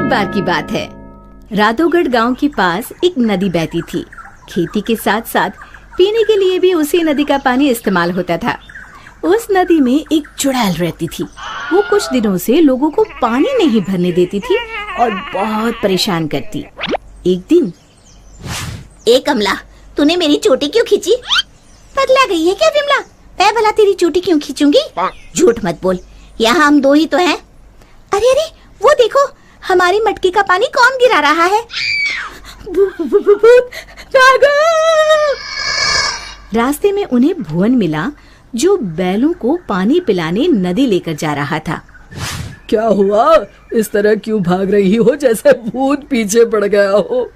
बार की बात है। राधोगढ़ गांव के पास एक नदी बहती थी। खेती के साथ साथ पीने के लिए भी उसी नदी का पानी इस्तेमाल होता था। उस नदी में एक चुड़ैल रहती थी। वो कुछ दिनों से लोगों को पानी नहीं भरने देती थी और बहुत परेशान करती। एक दिन, ए कमला, तूने मेरी चोटी क्यों खींची? पगला गई है क्या विमला? मैं भला तेरी चोटी क्यों खींचूंगी? झूठ मत बोल, यहाँ हम दो ही तो हैं। अरे अरे, वो देखो, हमारी मटकी का पानी कौन गिरा रहा है? रास्ते में उन्हें भुवन मिला, जो बैलों को पानी पिलाने नदी लेकर जा रहा था। क्या हुआ? इस तरह क्यों भाग रही हो जैसे भूत पीछे पड़ गया हो?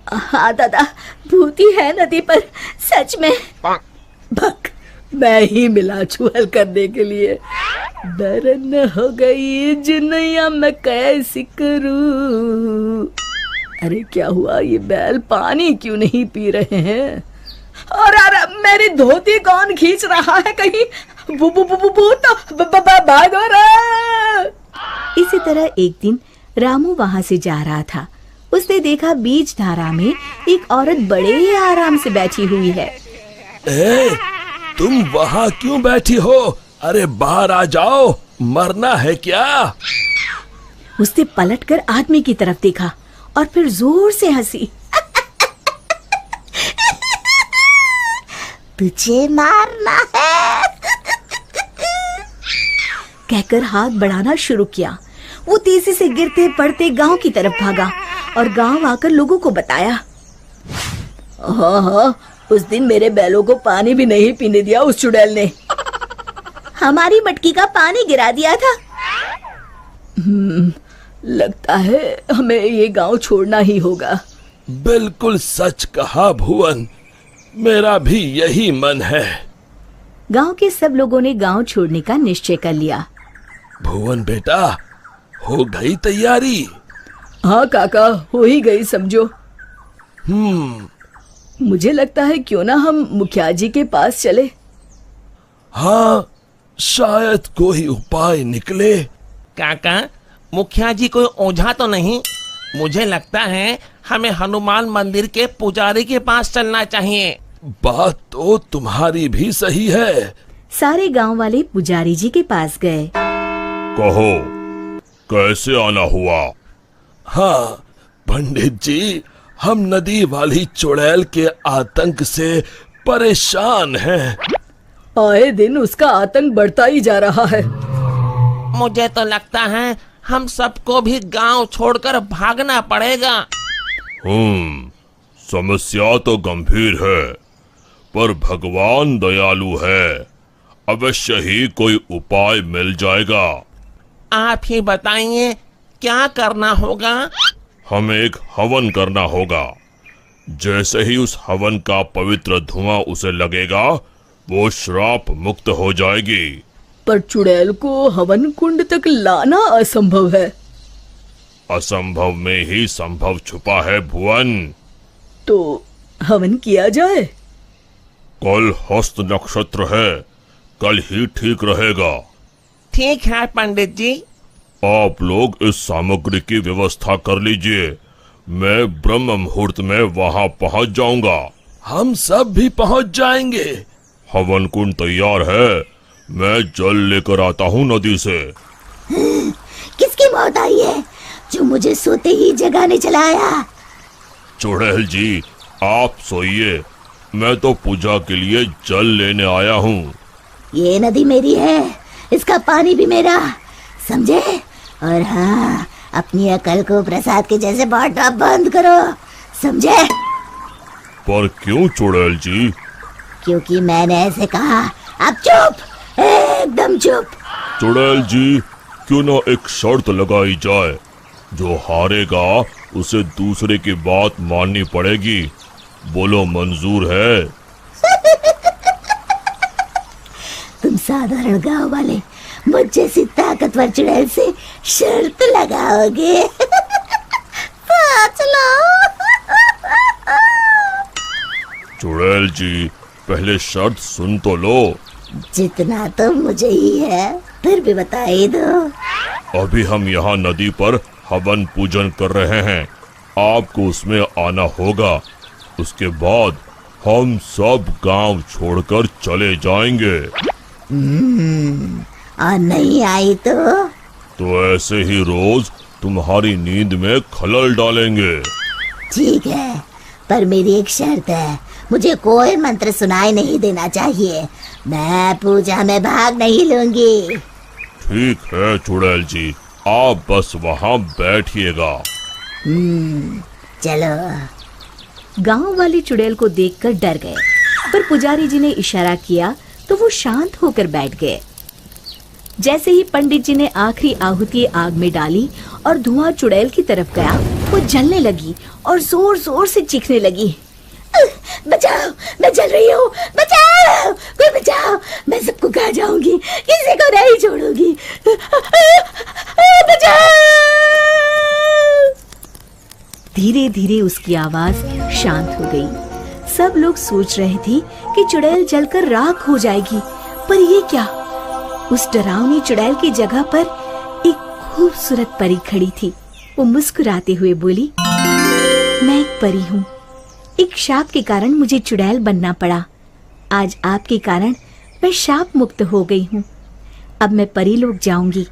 हाँ दादा, भूत ही है नदी पर, सच में। भक, मैं ही मिला चुहल करने के लिए। दरन हो गई जिनैया मैं कैसी करूं। अरे क्या हुआ? ये बैल पानी क्यों नहीं पी रहे हैं? और मेरी धोती कौन खींच रहा है? कहीं भूत भागो रे। इसी तरह एक दिन रामू वहाँ से जा रहा था। उसने देखा बीच धारा में एक औरत बड़े आराम से बैठी हुई है। ए, तुम वहाँ क्यों बैठी हो? अरे बाहर आ जाओ, मरना है क्या? उसने पलटकर आदमी की तरफ देखा और फिर जोर से हंसी। तुझे मारना है कहकर हाथ बढ़ाना शुरू किया। वो तेजी से गिरते पड़ते गांव की तरफ भागा और गांव आकर लोगों को बताया। हाँ, उस दिन मेरे बैलों को पानी भी नहीं पीने दिया उस चुड़ैल ने। हमारी मटकी का पानी गिरा दिया था। लगता है हमें ये गांव छोड़ना ही होगा। बिल्कुल सच कहा भुवन, मेरा भी यही मन है। गांव के सब लोगों ने गांव छोड़ने का निश्चय कर लिया। भुवन बेटा, हो गई तैयारी? हाँ काका, हो ही गई समझो। मुझे लगता है क्यों ना हम मुखिया जी के पास चले। हाँ, शायद कोई उपाय निकले। काका, मुखिया जी कोई ओझा तो नहीं? मुझे लगता है हमें हनुमान मंदिर के पुजारी के पास चलना चाहिए। बात तो तुम्हारी भी सही है। सारे गांव वाले पुजारी जी के पास गए। कहो, कैसे आना हुआ? हाँ पंडित जी, हम नदी वाली चुड़ैल के आतंक से परेशान हैं। आए दिन उसका आतंक बढ़ता ही जा रहा है। मुझे तो लगता है हम सबको भी गांव छोड़कर भागना पड़ेगा। समस्या तो गंभीर है, पर भगवान दयालु है। अवश्य ही कोई उपाय मिल जाएगा। आप ही बताइए, क्या करना होगा? हमें एक हवन करना होगा। जैसे ही उस हवन का पवित्र धुआं उसे लगेगा, वो श्राप मुक्त हो जाएगी। पर चुड़ैल को हवन कुंड तक लाना असंभव है। असंभव में ही संभव छुपा है भुवन। तो हवन किया जाए। कल हस्त नक्षत्र है, कल ही ठीक रहेगा। ठीक है पंडित जी। आप लोग इस सामग्री की व्यवस्था कर लीजिए। मैं ब्रह्म मुहूर्त में वहां पहुंच जाऊंगा। हम सब भी पहुंच जाएंगे। हवन कुंड तैयार है, मैं जल लेकर आता हूँ नदी से। किसकी मौत आई है जो मुझे सोते ही जगाने चला आया? चुड़ैल जी, आप सोइए, मैं तो पूजा के लिए जल लेने आया हूँ। ये नदी मेरी है, इसका पानी भी मेरा, समझे? और हाँ, अपनी अकल को प्रसाद के जैसे बांटना बंद करो, समझे? पर क्यों चुड़ैल जी? क्योंकि मैंने ऐसे कहा। अब चुप, एकदम चुप। चुड़ैल जी, क्यों ना एक शर्त लगाई जाए। जो हारेगा उसे दूसरे की बात माननी पड़ेगी। बोलो, मंजूर है? तुम साधारण गांव वाले मुझ जैसी ताकतवर चुड़ैल से शर्त लगाओगे? चुड़ैल जी, पहले शर्त सुन तो लो। जितना तो मुझे ही है, फिर भी बता ही दो। अभी हम यहाँ नदी पर हवन पूजन कर रहे हैं, आपको उसमें आना होगा। उसके बाद हम सब गांव छोड़कर चले जाएंगे। और नहीं आई तो ऐसे ही रोज तुम्हारी नींद में खलल डालेंगे। ठीक है, पर मेरी एक शर्त है, मुझे कोई मंत्र सुनाई नहीं देना चाहिए। मैं पूजा में भाग नहीं लूंगी। ठीक है चुड़ैल जी, आप बस वहाँ बैठिएगा। चलो। गांव वाले चुड़ैल को देखकर डर गए, पर पुजारी जी ने इशारा किया तो वो शांत होकर बैठ गए। जैसे ही पंडित जी ने आखिरी आहुति आग में डाली और धुआं चुड़ैल की तरफ गया, वो जलने लगी और जोर जोर से चीखने लगी। बचाओ, मैं जल रही हूँ, बचाओ, कोई बचाओ, मैं सबको खा जाऊंगी, किसी को नहीं छोड़ूंगी, बचाओ। धीरे धीरे उसकी आवाज शांत हो गई। सब लोग सोच रहे थे कि चुड़ैल जलकर राख हो जाएगी, पर ये क्या? उस डरावनी चुड़ैल की जगह पर एक खूबसूरत परी खड़ी थी। वो मुस्कुराते हुए बोली, मैं एक परी हूँ। एक शाप के कारण मुझे चुड़ैल बनना पड़ा। आज आपके कारण मैं शाप मुक्त हो गई हूँ। अब मैं परी लोग जाऊंगी।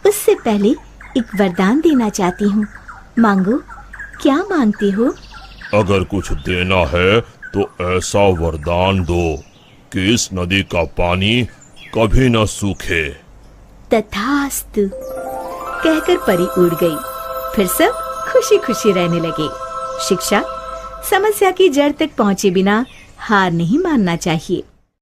उससे पहले एक वरदान देना चाहती हूँ। मांगो, क्या मांगती हो? अगर कुछ देना है तो ऐसा वरदान दो कि इस नदी का पानी कभी न सूखे। तथास्तु कहकर परी उड़ गई। फिर सब खुशी खुशी रहने लगे। शिक्षा, समस्या की जड़ तक पहुंचे बिना हार नहीं मानना चाहिए।